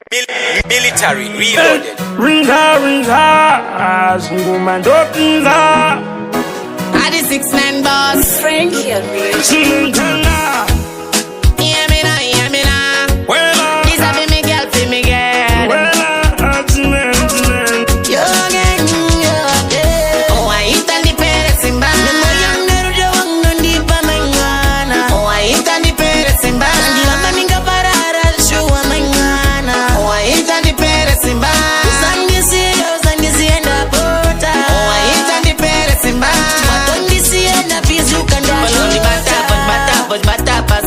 Military reloaded. Ringa, nguma ndopinga. Adi 6 9 boss. Frankie and me. Chintana. Hear me now. Wela. This a be me girl, fi me girl. Wela. Atinen. Yo again. Oh, I eat and the Paris in Bana. Me young girl, you want no deep mangana. Oh, I eat and the Paris in Bana. Di mama minga parara, show mangana. Oh, I eat and the Paris in Bana. Sangi si enda pota. Oh, I eat and the Paris in Bana. Matondi si enda pizu kanda. Balondi bata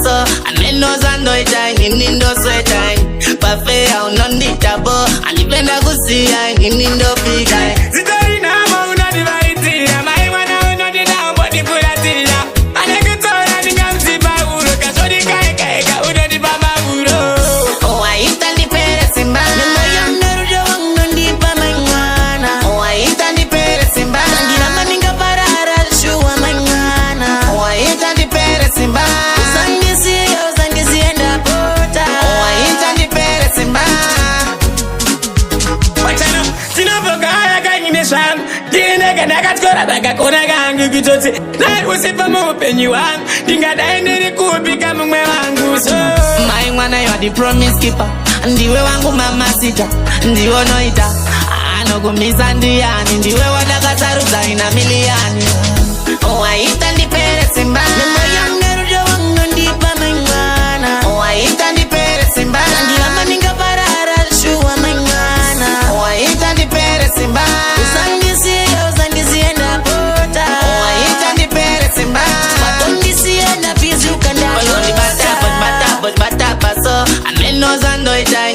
so. Aneno zando itai, nindo so itai. Pafe au nondi tabo. Anipenda kusia, nindo pigai. My mwana, you're the promise keeper. Ndiwe wangu mama sita, ndiwe noita. Anokumisa ndiani, ndiwe wadakasaruza ina miliani. Oh, I eat and the Paris in Bana. Memo yangeru jo wangu ndipa mangana. Oh, I eat and the Paris in Bana. Ndiwa maminga parara, shuwa mangana. Oh, I eat and the Paris in Bana. Usangisi enda pota. Oh, I eat and the Paris in Bana. Matondi si enda pizu kanda. Balondi bata so. Aneno zando itai,